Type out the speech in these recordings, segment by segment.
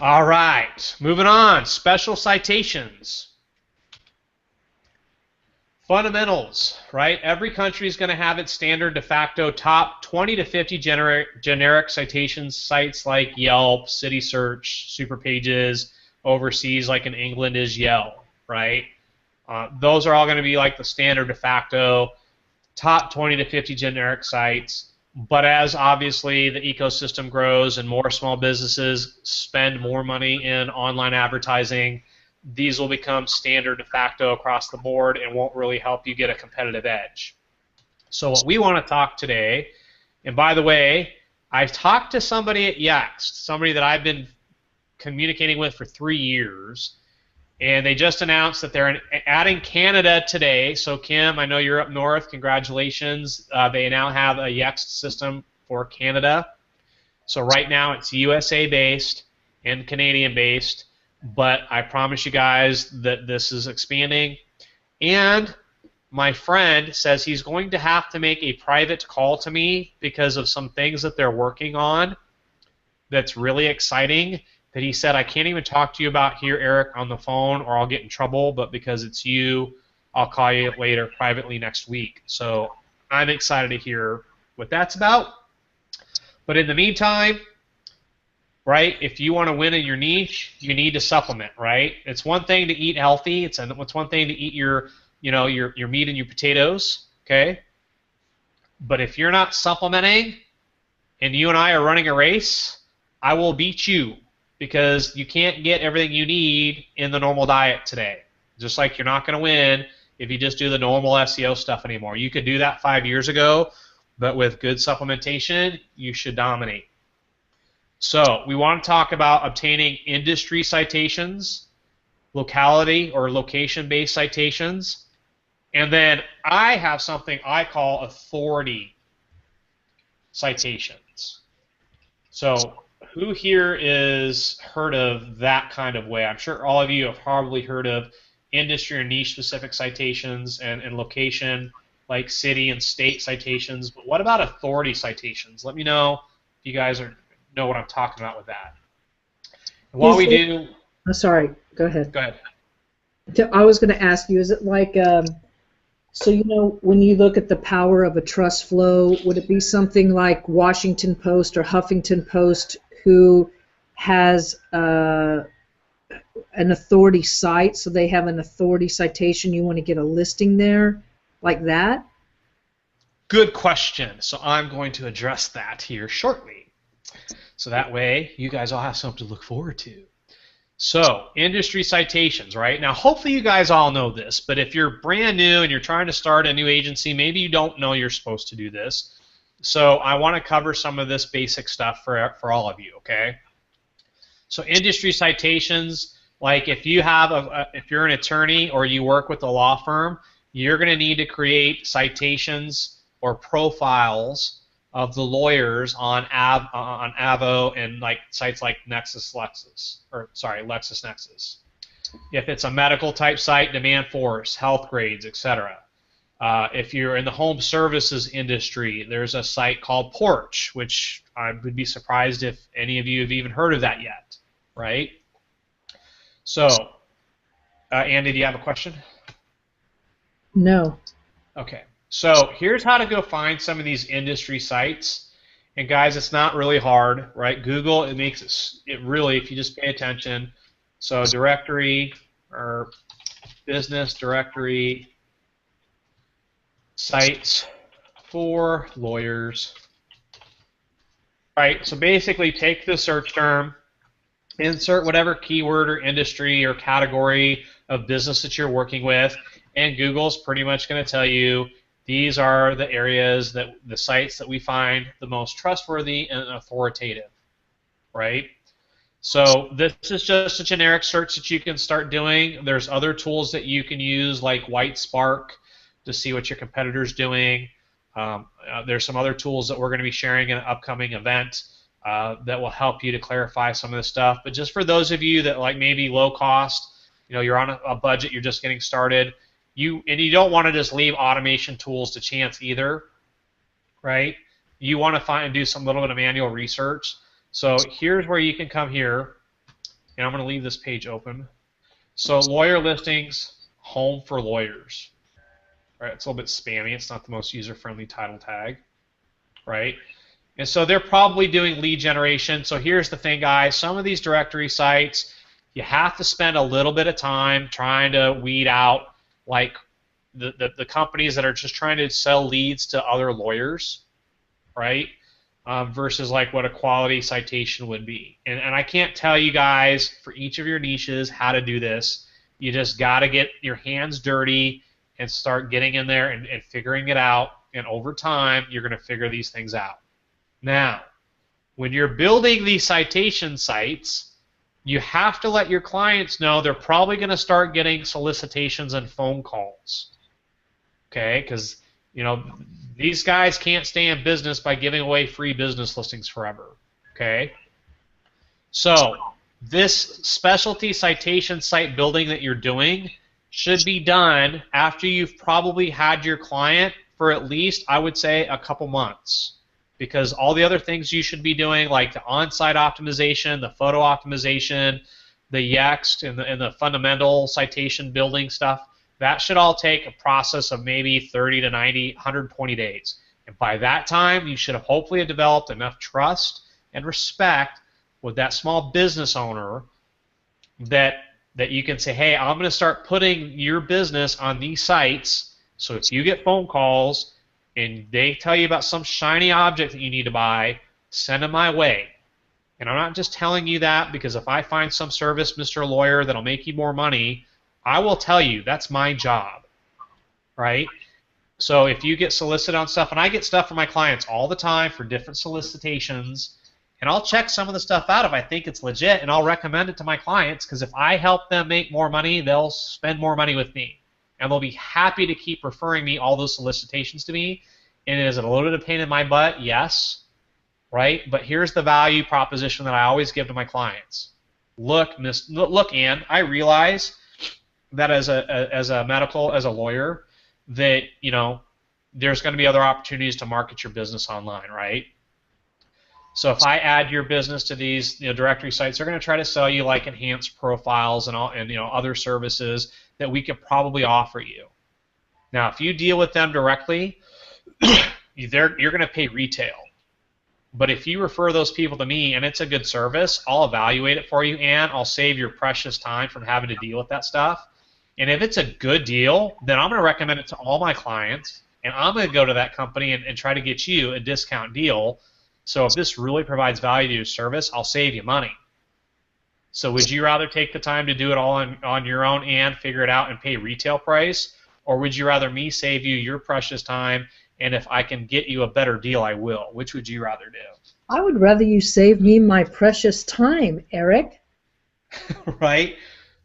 All right, moving on. Special citations. Fundamentals, right? Every country is going to have its standard de facto top 20 to 50 generic citations sites like Yelp, City Search, Superpages, overseas like in England is Yelp, right? Those are all going to be like the standard de facto top 20 to 50 generic sites. But as obviously the ecosystem grows and more small businesses spend more money in online advertising, these will become standard de facto across the board and won't really help you get a competitive edge. So what we want to talk today, and by the way, I've talked to somebody at Yext, somebody that I've been communicating with for 3 years, and they just announced that they're adding Canada today. So Kim, I know you're up north. Congratulations. They now have a Yext system for Canada. So right now it's USA based and Canadian based, but I promise you guys that this is expanding. And my friend says he's going to have to make a private call to me because of some things that they're working on that's really exciting, that he said, I can't even talk to you about here, Eric, on the phone, or I'll get in trouble, but because it's you, I'll call you later privately next week. So I'm excited to hear what that's about. But in the meantime, right, if you want to win in your niche, you need to supplement, right? It's one thing to eat healthy. It's one thing to eat your meat and your potatoes, okay? But if you're not supplementing and you and I are running a race, I will beat you, because you can't get everything you need in the normal diet today. Just like you're not going to win if you just do the normal SEO stuff anymore. You could do that 5 years ago, but with good supplementation, you should dominate. So we want to talk about obtaining industry citations, locality or location-based citations, and then I have something I call authority citations. So who here is heard of that kind of way? I'm sure all of you have probably heard of industry or niche-specific citations and location, like city and state citations. But what about authority citations? Let me know if you guys know what I'm talking about with that. And while we do... I'm sorry. Go ahead. Go ahead. I was going to ask you, is it like... so, when you look at the power of a trust flow, would it be something like Washington Post or Huffington Post, who has an authority site, so they have an authority citation, you want to get a listing there, like that? Good question. So I'm going to address that here shortly. So that way, you guys all have something to look forward to. So, industry citations, right? Now, hopefully you guys all know this, but if you're brand new and you're trying to start a new agency, maybe you don't know you're supposed to do this. So I want to cover some of this basic stuff for all of you, okay? So industry citations, like if you have if you're an attorney or you work with a law firm, you're going to need to create citations or profiles of the lawyers on Avo and like sites like LexisNexis. If it's a medical type site, Demand Force, Health Grades, etc. If you're in the home services industry, there's a site called Porch, which I would be surprised if any of you have even heard of that yet, right? So, Andy, do you have a question? No. Okay. So here's how to go find some of these industry sites. And guys, it's not really hard, right? Google, it makes it really, if you just pay attention. So directory or business directory sites for lawyers. Right, so basically take the search term, insert whatever keyword or industry or category of business that you're working with, and Google's pretty much going to tell you these are the areas that the sites that we find the most trustworthy and authoritative, right? So this is just a generic search that you can start doing. There's other tools that you can use like WhiteSpark to see what your competitor's doing. There's some other tools that we're going to be sharing in an upcoming event that will help you to clarify some of this stuff. But just for those of you that like maybe low cost, you're on a budget, you're just getting started, you don't want to just leave automation tools to chance either, right? You want to do some little bit of manual research. So here's where you can come here and I'm going to leave this page open. So lawyer listings, home for lawyers. Right? It's a little bit spammy. It's not the most user-friendly title tag, right? And so they're probably doing lead generation. So here's the thing, guys. Some of these directory sites, you have to spend a little bit of time trying to weed out like the companies that are just trying to sell leads to other lawyers, right? Versus like what a quality citation would be. And I can't tell you guys for each of your niches how to do this. You just got to get your hands dirty and start getting in there and figuring it out. And over time, you're going to figure these things out. Now, when you're building these citation sites, you have to let your clients know they're probably going to start getting solicitations and phone calls. Okay? Because, you know, these guys can't stay in business by giving away free business listings forever. Okay? So, this specialty citation site building that you're doing should be done after you've probably had your client for at least, I would say, a couple months. Because all the other things you should be doing, like the on-site optimization, the photo optimization, the Yext, and the fundamental citation building stuff, that should all take a process of maybe 30 to 90, 120 days. And by that time, you should have hopefully developed enough trust and respect with that small business owner that you can say, hey, I'm going to start putting your business on these sites, so if you get phone calls and they tell you about some shiny object that you need to buy, send them my way. And I'm not just telling you that because if I find some service, Mr. Lawyer, that'll make you more money, I will tell you that's my job, right? So if you get solicited on stuff, and I get stuff from my clients all the time for different solicitations, and I'll check some of the stuff out if I think it's legit, and I'll recommend it to my clients because if I help them make more money, they'll spend more money with me. And they'll be happy to keep referring me all those solicitations to me. And is it a little bit of pain in my butt? Yes. Right? But here's the value proposition that I always give to my clients. Look, Ann, I realize that as a lawyer, that, you know, there's going to be other opportunities to market your business online, right? So if I add your business to these, you know, directory sites, they're going to try to sell you like enhanced profiles and you know, other services that we could probably offer you. Now, if you deal with them directly, you're going to pay retail. But if you refer those people to me and it's a good service, I'll evaluate it for you and I'll save your precious time from having to deal with that stuff. And if it's a good deal, then I'm going to recommend it to all my clients, and I'm going to go to that company and try to get you a discount deal. So if this really provides value to your service, I'll save you money. So would you rather take the time to do it all on your own and figure it out and pay retail price, or would you rather me save you your precious time, and if I can get you a better deal, I will? Which would you rather do? I would rather you save me my precious time, Eric. Right?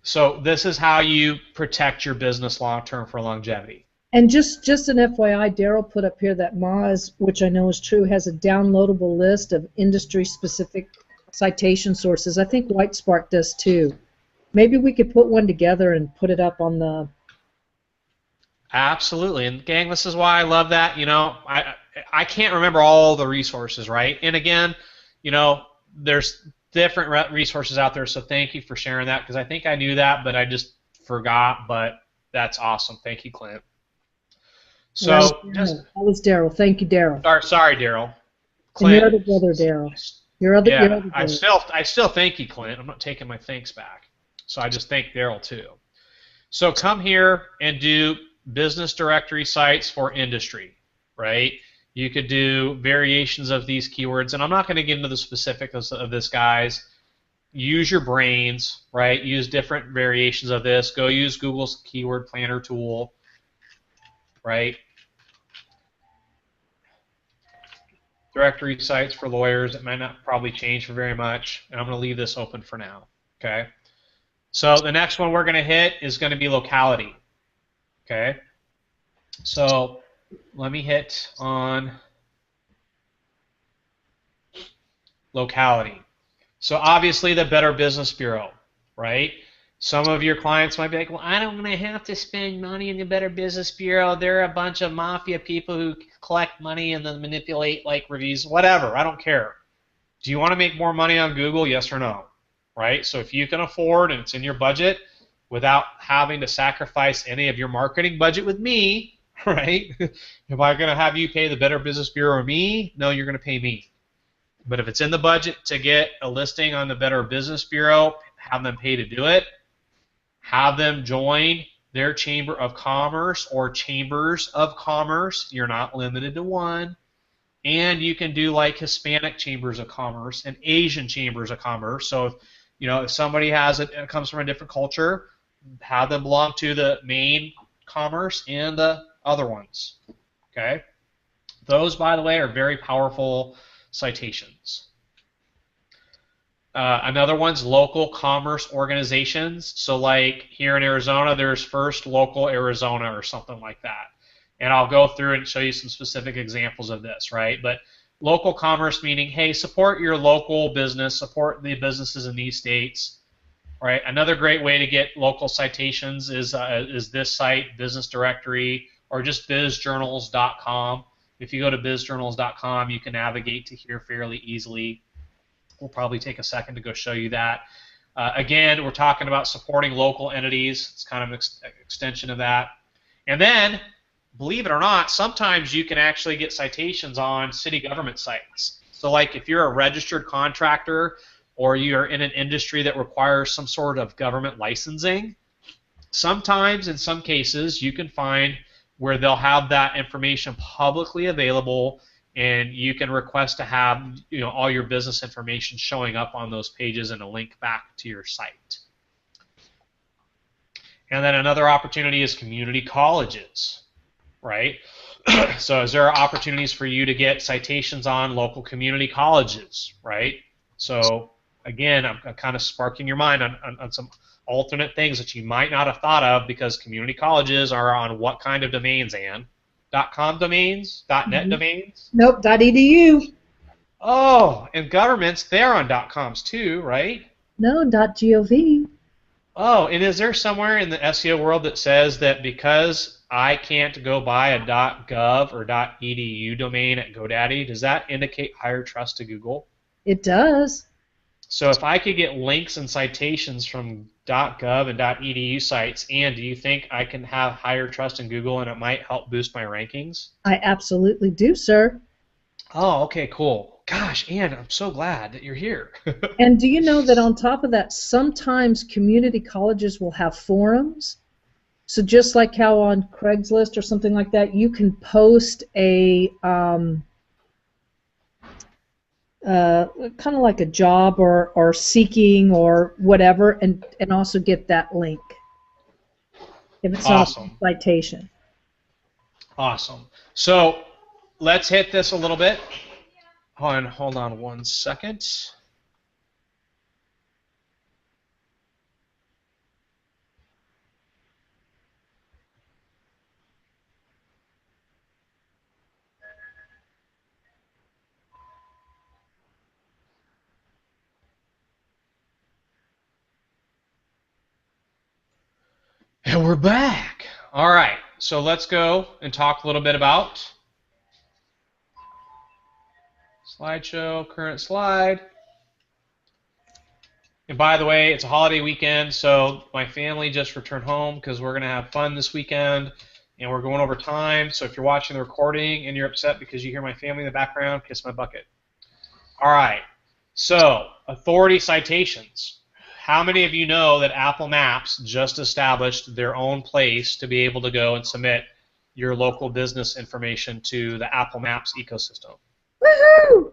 So this is how you protect your business long-term for longevity. And just an FYI, Daryl put up here that Moz, which I know is true, has a downloadable list of industry-specific citation sources. I think WhiteSpark does too. Maybe we could put one together and put it up on the... Absolutely. And gang, this is why I love that. You know, I can't remember all the resources, right? And again, you know, there's different resources out there, so thank you for sharing that, because I think I knew that, but I just forgot. But that's awesome. Thank you, Clint. So that was Daryl. Thank you, Daryl. Sorry, Daryl. And your other brother, Daryl. Your other brother. I still thank you, Clint. I'm not taking my thanks back. So I just thank Daryl too. So come here and do business directory sites for industry, right? You could do variations of these keywords, and I'm not going to get into the specifics of this, guys. Use your brains, right? Use different variations of this. Go use Google's keyword planner tool, right? Directory sites for lawyers, it might not probably change for very much, and I'm going to leave this open for now, okay? So the next one we're going to hit is going to be locality, okay? So let me hit on locality. So obviously the Better Business Bureau, right? Some of your clients might be like, well, I don't want to have to spend money in the Better Business Bureau. They're a bunch of mafia people who collect money and then manipulate like reviews, whatever. I don't care. Do you want to make more money on Google? Yes or no? right? So if you can afford and it's in your budget without having to sacrifice any of your marketing budget with me, right? Am I going to have you pay the Better Business Bureau or me? No, you're going to pay me. But if it's in the budget to get a listing on the Better Business Bureau, have them pay to do it, have them join their Chamber of Commerce or Chambers of Commerce. You're not limited to one. And you can do like Hispanic Chambers of Commerce and Asian Chambers of Commerce. So if somebody comes from a different culture, have them belong to the main commerce and the other ones. Okay? Those, by the way, are very powerful citations. Another one's local commerce organizations. So like here in Arizona, there's First Local Arizona or something like that. And I'll go through and show you some specific examples of this, right? But local commerce meaning, hey, support your local business, support the businesses in these states, right? Another great way to get local citations is this site, Business Directory, or just bizjournals.com. If you go to bizjournals.com, you can navigate to here fairly easily. We'll probably take a second to go show you that. Again, we're talking about supporting local entities. It's kind of an extension of that. And then, believe it or not, sometimes you can actually get citations on city government sites. So like if you're a registered contractor or you're in an industry that requires some sort of government licensing, sometimes in some cases you can find where they'll have that information publicly available, and you can request to have all your business information showing up on those pages and a link back to your site. And then another opportunity is community colleges, right? So is there opportunities for you to get citations on local community colleges, right? So again, I'm kind of sparking your mind on some alternate things that you might not have thought of, because community colleges are on what kind of domains, Ann? .com domains? .net domains? Nope, .edu. Oh, and governments, they're on .coms too, right? No, .gov. Oh, and is there somewhere in the SEO world that says that because I can't go buy a .gov or .edu domain at GoDaddy, does that indicate higher trust to Google? It does. So if I could get links and citations from .gov and .edu sites, Ann, do you think I can have higher trust in Google and it might help boost my rankings? I absolutely do, sir. Oh, okay, cool. Gosh, Ann, I'm so glad that you're here. And do you know that on top of that, sometimes community colleges will have forums? So just like how on Craigslist or something like that, you can post a kind of like a job or seeking or whatever, and also get that link if it's Awesome. not a citation. Awesome. So let's hit this a little bit. Hold on 1 second. And we're back. All right, so let's go and talk a little bit about slideshow, current slide. And by the way, it's a holiday weekend, so my family just returned home because we're going to have fun this weekend, and we're going over time. So if you're watching the recording and you're upset because you hear my family in the background, kiss my bucket. All right, so authority citations. How many of you know that Apple Maps just established their own place to be able to go and submit your local business information to the Apple Maps ecosystem? Woohoo!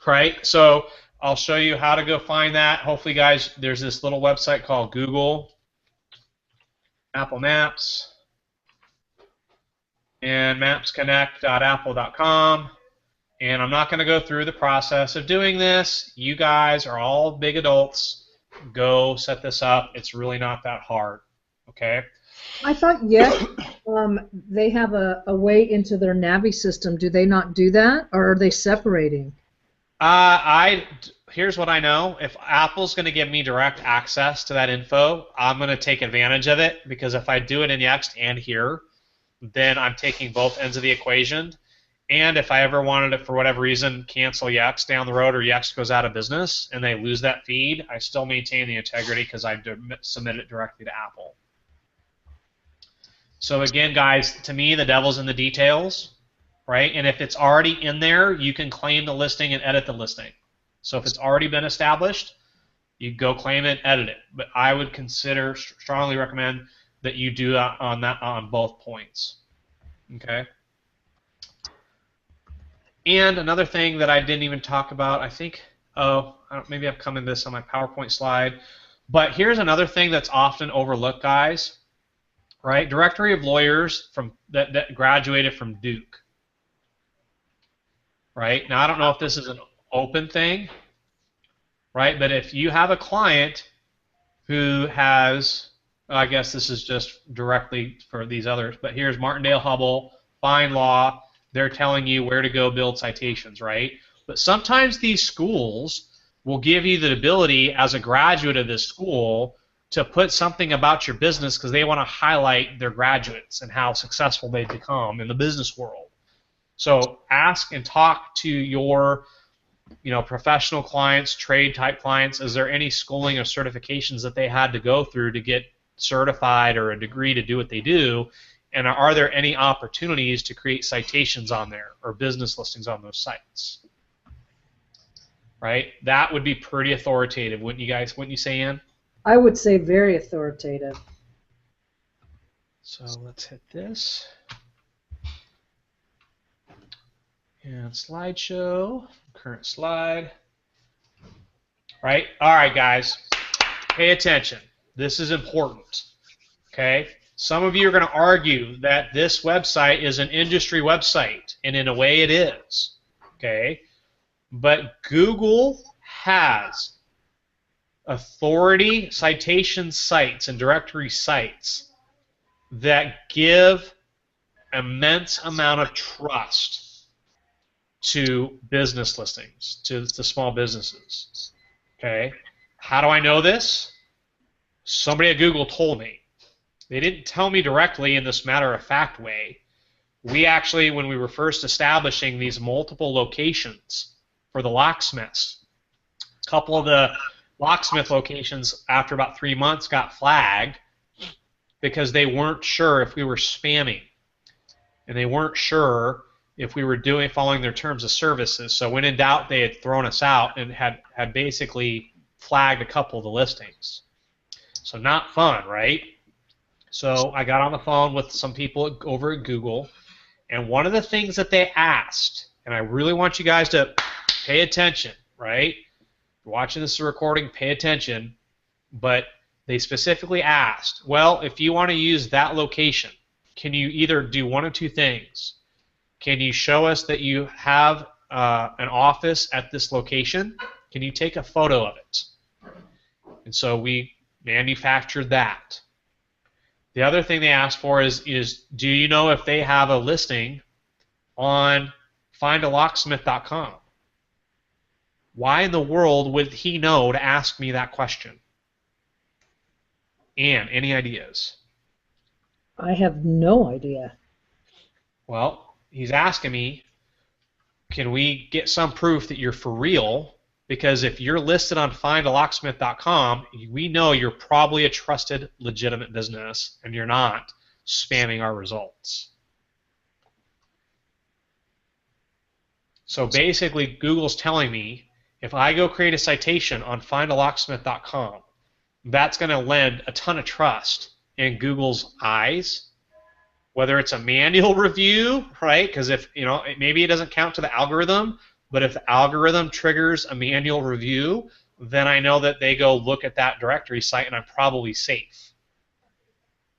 Right? So I'll show you how to go find that. Hopefully, guys, there's this little website called Google Apple Maps and mapsconnect.apple.com. And I'm not going to go through the process of doing this. You guys are all big adults. Go set this up. It's really not that hard. Okay? I thought, yes, they have a way into their Navi system. Do they not do that, or are they separating? Here's what I know. If Apple's going to give me direct access to that info, I'm going to take advantage of it, because if I do it in Yext and here, then I'm taking both ends of the equation. And if I ever wanted to, for whatever reason, cancel Yext down the road or Yext goes out of business and they lose that feed, I still maintain the integrity because I submit it directly to Apple. So again, guys, to me, the devil's in the details, right? And if it's already in there, you can claim the listing and edit the listing. So if it's already been established, you go claim it, edit it. But I would strongly recommend that you do that on both points. Okay. And another thing that I didn't even talk about, I think, maybe I've come in this on my PowerPoint slide, but here's another thing that's often overlooked, guys. Right, directory of lawyers that graduated from Duke. Right, now I don't know if this is an open thing, right? But if you have a client who has, I guess this is just directly for these others, but here's Martindale Hubbell, Fine Law, they're telling you where to go build citations, right? But sometimes these schools will give you the ability as a graduate of this school to put something about your business because they want to highlight their graduates and how successful they've become in the business world. So ask and talk to your professional clients, trade type clients. Is there any schooling or certifications that they had to go through to get certified or a degree to do what they do? And are there any opportunities to create citations on there or business listings on those sites? Right? That would be pretty authoritative, wouldn't you say, Ann? I would say very authoritative. So let's hit this. And slideshow, current slide. Right? All right, guys. Pay attention. This is important. Okay? Some of you are going to argue that this website is an industry website, and in a way it is. Okay? But Google has authority citation sites and directory sites that give immense amount of trust to business listings, to the small businesses. Okay? How do I know this? Somebody at Google told me. They didn't tell me directly in this matter-of-fact way. We actually, when we were first establishing these multiple locations for the locksmiths, a couple of the locksmith locations after about 3 months got flagged because they weren't sure if we were spamming, and they weren't sure if we were following their terms of services. So when in doubt, they had thrown us out and had basically flagged a couple of the listings. So not fun, right? So I got on the phone with some people over at Google, and one of the things that they asked, and I really want you guys to pay attention, right? Watching this recording, pay attention, but they specifically asked, well, if you want to use that location, can you either do one of two things? Can you show us that you have an office at this location? Can you take a photo of it? And so we manufactured that. The other thing they asked for is do you know if they have a listing on findalocksmith.com? Why in the world would he know to ask me that question? Ann, any ideas? I have no idea. Well, he's asking me, can we get some proof that you're for real? Because if you're listed on findalocksmith.com, we know you're probably a trusted, legitimate business, and you're not spamming our results. So basically, Google's telling me, if I go create a citation on findalocksmith.com, that's going to lend a ton of trust in Google's eyes, whether it's a manual review, right? Because if, maybe it doesn't count to the algorithm, but if the algorithm triggers a manual review, then I know that they go look at that directory site and I'm probably safe.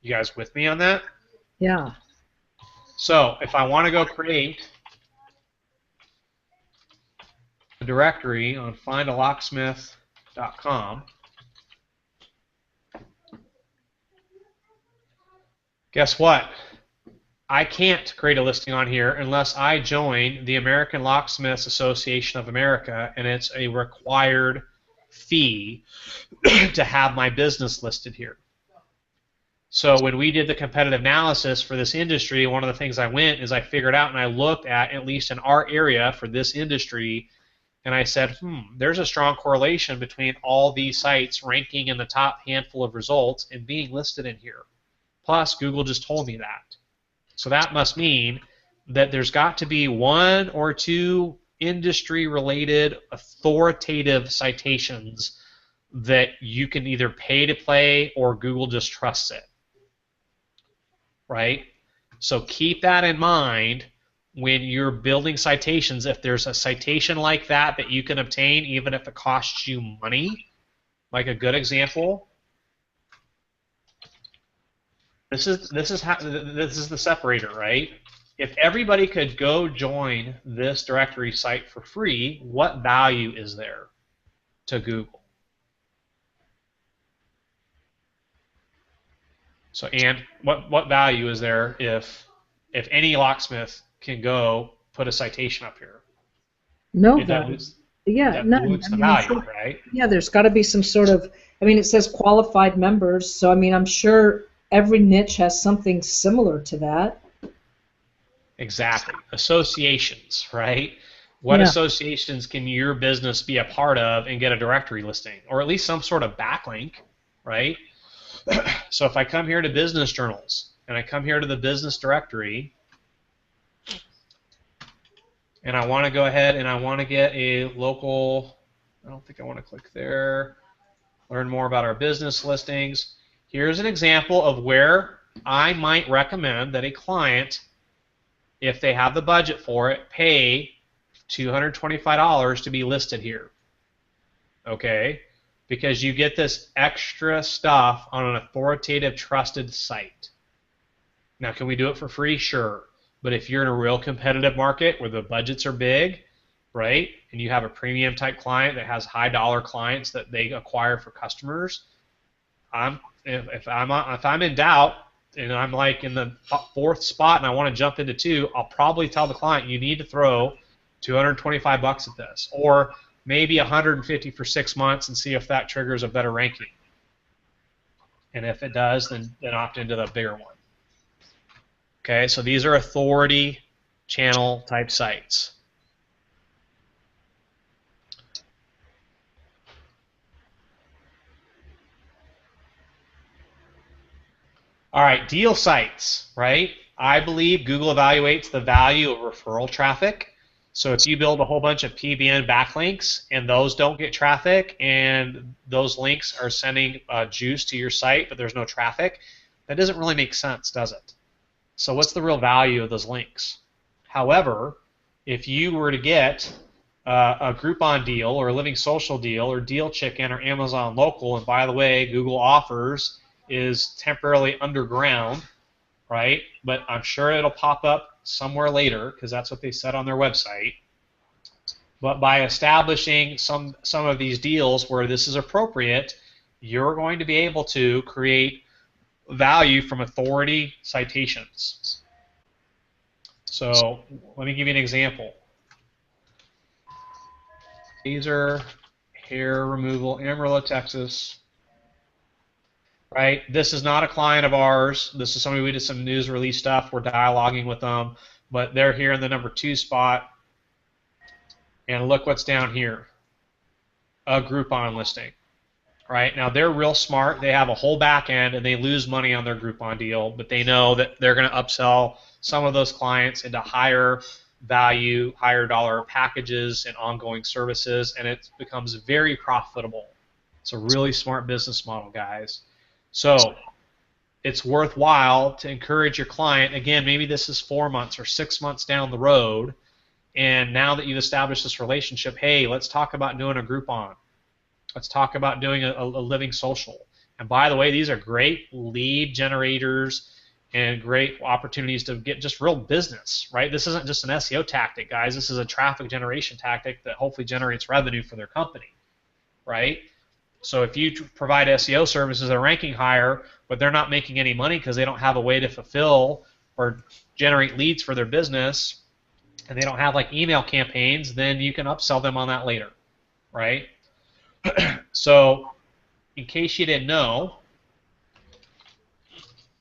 You guys with me on that? Yeah. So if I want to go create a directory on findalocksmith.com, guess what? I can't create a listing on here unless I join the American Locksmiths Association of America, and it's a required fee to have my business listed here. So when we did the competitive analysis for this industry, one of the things I went is I figured out and I looked at least in our area for this industry, and I said, there's a strong correlation between all these sites ranking in the top handful of results and being listed in here. Plus, Google just told me that. So that must mean that there's got to be one or two industry-related authoritative citations that you can either pay to play or Google just trusts it, right? So keep that in mind when you're building citations. If there's a citation like that that you can obtain, even if it costs you money, like a good example, this is the separator, right? If everybody could go join this directory site for free, what value is there to Google? So, and what value is there if any locksmith can go put a citation up here? No It value. dilutes Yeah, that none. dilutes I the mean, value, right? yeah, there's got to be some sort of, I mean, it says qualified members, so I mean, I'm sure every niche has something similar to that. Exactly. Associations, right? What Yeah. associations can your business be a part of and get a directory listing, or at least some sort of backlink, right? So if I come here to business journals and I come here to the business directory and I want to go ahead and I want to get a local, I don't think I want to click there, learn more about our business listings. Here's an example of where I might recommend that a client, if they have the budget for it, pay $225 to be listed here. Okay? Because you get this extra stuff on an authoritative, trusted site. Now, can we do it for free? Sure. But if you're in a real competitive market where the budgets are big, right, and you have a premium type client that has high dollar clients that they acquire for customers, if I'm in doubt and I'm like in the fourth spot and I want to jump into two, I'll probably tell the client you need to throw $225 at this, or maybe 150 for 6 months and see if that triggers a better ranking. And if it does, then opt into the bigger one. Okay, so these are authority channel type sites. All right, deal sites, right? I believe Google evaluates the value of referral traffic. So if you build a whole bunch of PBN backlinks and those don't get traffic and those links are sending juice to your site but there's no traffic, that doesn't really make sense, does it? So what's the real value of those links? However, if you were to get a Groupon deal or a Living Social deal or Deal Chicken or Amazon Local, and by the way, Google offers is temporarily underground, right? But I'm sure it'll pop up somewhere later because that's what they said on their website. But by establishing some of these deals where this is appropriate, you're going to be able to create value from authority citations. So let me give you an example. Laser hair removal, Amarillo, Texas. Right? This is not a client of ours. This is somebody we did some news release stuff. We're dialoguing with them, but they're here in the number 2 spot. And look what's down here. A Groupon listing. Right? Now they're real smart. They have a whole back end and they lose money on their Groupon deal, but they know that they're going to upsell some of those clients into higher value, higher dollar packages and ongoing services, and it becomes very profitable. It's a really smart business model, guys. So it's worthwhile to encourage your client. Again, maybe this is 4 months or 6 months down the road, and now that you've established this relationship, hey, let's talk about doing a Groupon. Let's talk about doing a Living Social. And by the way, these are great lead generators and great opportunities to get just real business, right? This isn't just an SEO tactic, guys. This is a traffic generation tactic that hopefully generates revenue for their company, right? So if you provide SEO services that are ranking higher, but they're not making any money because they don't have a way to fulfill or generate leads for their business, and they don't have like email campaigns, then you can upsell them on that later, right? So in case you didn't know,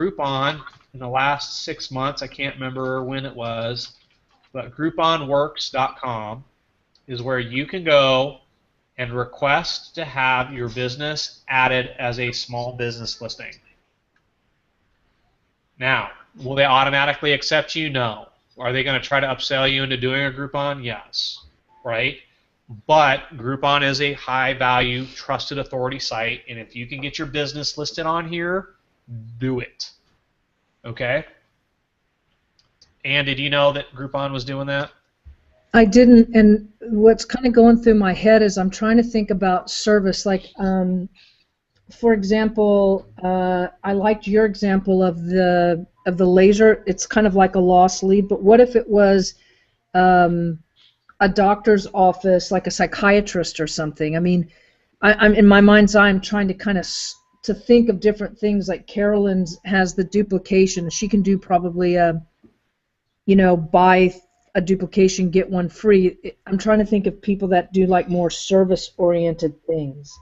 Groupon in the last 6 months, I can't remember when it was, but GrouponWorks.com is where you can go and request to have your business added as a small business listing. Now, will they automatically accept you? No. Are they going to try to upsell you into doing a Groupon? Yes. Right? But Groupon is a high-value, trusted authority site, and if you can get your business listed on here, do it. Okay? And did you know that Groupon was doing that? I didn't, and what's kind of going through my head is I'm trying to think about service. Like, for example, I liked your example of the laser. It's kind of like a lost lead, but what if it was a doctor's office, like a psychiatrist or something? I mean, I'm in my mind's eye, I'm trying to kind of to think of different things. Like Carolyn's has the duplication. She can do probably a, buy a duplication, get one free. I'm trying to think of people that do like more service-oriented things.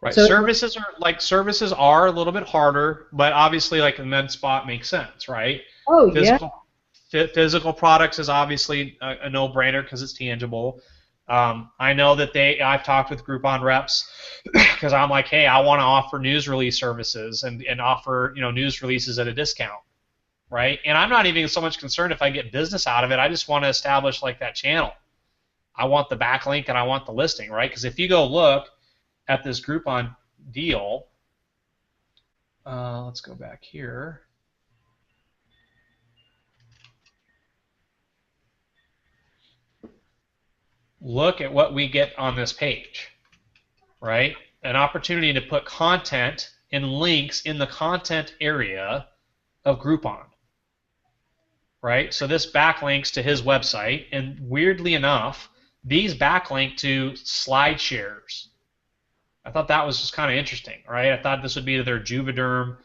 Right. So services are a little bit harder, but obviously, like the MedSpot makes sense, right? oh yeah. Physical products is obviously a no-brainer because it's tangible. I know that I've talked with Groupon reps because I'm like, hey, I want to offer news release services and offer news releases at a discount, right? And I'm not even so much concerned if I get business out of it. I just want to establish like that channel. I want the backlink and I want the listing, right? Because if you go look at this Groupon deal, let's go back here. Look at what we get on this page, right? An opportunity to put content and links in the content area of Groupon, right? So this backlinks to his website, and weirdly enough, these backlink to slide shares. I thought that was just kind of interesting, right? I thought this would be their Juvederm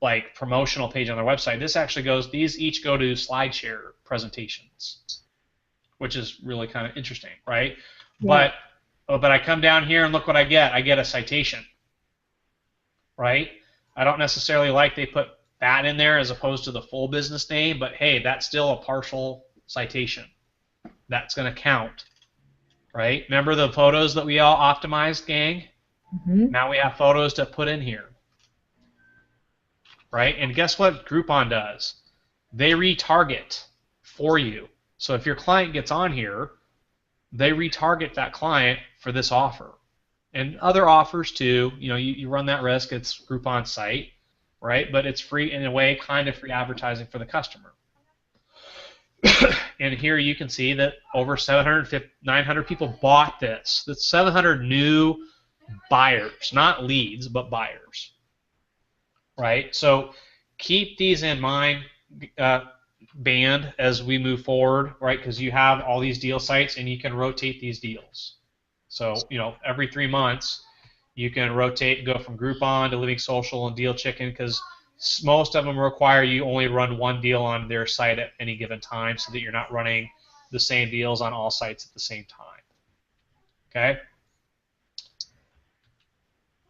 like promotional page on their website. This actually these each go to SlideShare presentations, which is really kind of interesting, right? Yeah. But I come down here and look what I get. I get a citation, right? I don't necessarily like they put that in there as opposed to the full business name, but hey, that's still a partial citation. That's going to count, right? Remember the photos that we all optimized, gang? Mm-hmm. Now we have photos to put in here, right? And guess what Groupon does? They retarget for you. So if your client gets on here, they retarget that client for this offer. And other offers too, you run that risk. It's Groupon's site, right? But it's free in a way, kind of free advertising for the customer. And here you can see that over 900 people bought this. That's 700 new buyers, not leads, but buyers, right? So keep these in mind, band, as we move forward, right? Because you have all these deal sites and you can rotate these deals. So every 3 months you can rotate and go from Groupon to Living Social and Deal Chicken, because most of them require you only run one deal on their site at any given time, so that you're not running the same deals on all sites at the same time. Okay.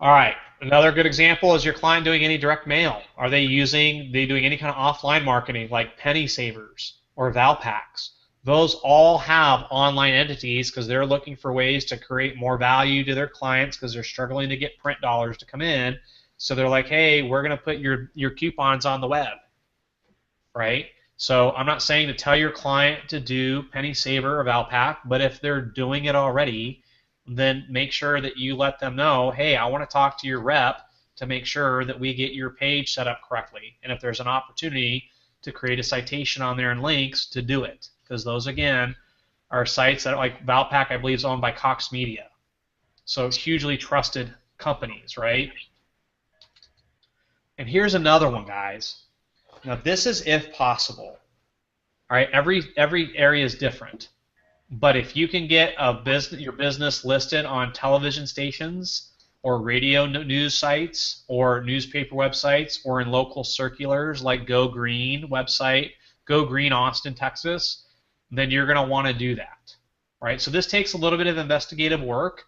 All right, another good example is your client doing any direct mail. Are they doing any kind of offline marketing like penny savers or Valpaks? Those all have online entities because they're looking for ways to create more value to their clients because they're struggling to get print dollars to come in. So they're like, hey, we're going to put your coupons on the web, right? So I'm not saying to tell your client to do penny saver or Valpak, but if they're doing it already, then make sure that you let them know, hey, I want to talk to your rep to make sure that we get your page set up correctly. And if there's an opportunity to create a citation on there and links, to do it. Because those, again, are sites that, like Valpak, I believe, is owned by Cox Media. So hugely trusted companies, right? And here's another one, guys. Now, this is if possible. All right, every area is different. But if you can get your business listed on television stations or radio news sites or newspaper websites or in local circulars like Go Green website, Go Green Austin, Texas, then you're going to want to do that, right? So this takes a little bit of investigative work,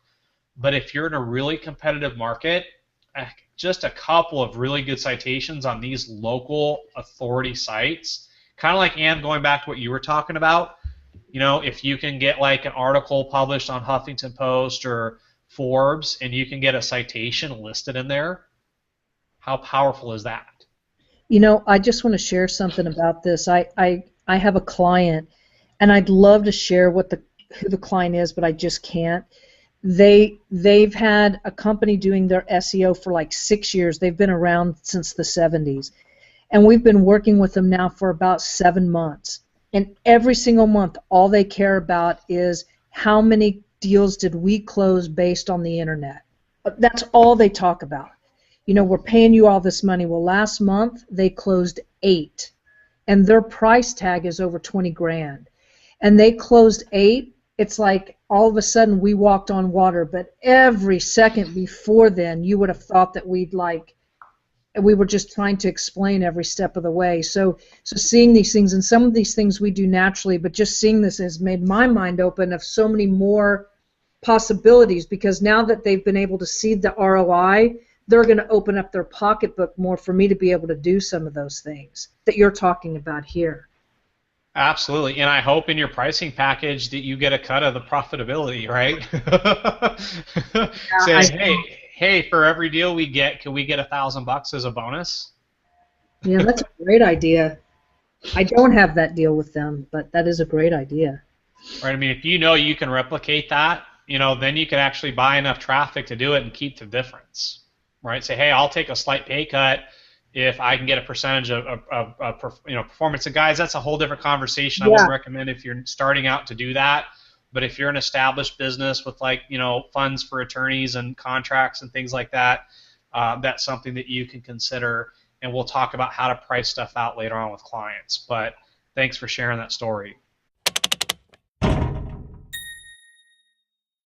but if you're in a really competitive market, just a couple of really good citations on these local authority sites. Kind of like, Ann, going back to what you were talking about, if you can get like an article published on Huffington Post or Forbes and you can get a citation listed in there, how powerful is that? I just want to share something about this. I have a client, and I'd love to share who the client is, but I just can't. They've had a company doing their SEO for like 6 years. They've been around since the 70s. And we've been working with them now for about 7 months. And every single month, all they care about is how many deals did we close based on the internet. That's all they talk about. We're paying you all this money. Well, last month they closed 8, and their price tag is over 20 grand. And they closed 8. It's like all of a sudden we walked on water, but every second before then you would have thought that we were just trying to explain every step of the way. So seeing these things, and some of these things we do naturally, but just seeing this has made my mind open of so many more possibilities, because now that they've been able to see the ROI, they're going to open up their pocketbook more for me to be able to do some of those things that you're talking about here. Absolutely, and I hope in your pricing package that you get a cut of the profitability, right? Say, hey, for every deal we get, can we get $1,000 as a bonus? Yeah, that's a great idea. I don't have that deal with them, but that is a great idea. Right. I mean, if you can replicate that, then you can actually buy enough traffic to do it and keep the difference. Right. Say, hey, I'll take a slight pay cut if I can get a percentage of performance. And guys, that's a whole different conversation. I wouldn't recommend if you're starting out to do that. But if you're an established business with funds for attorneys and contracts and things like that, that's something that you can consider. And we'll talk about how to price stuff out later on with clients. But thanks for sharing that story.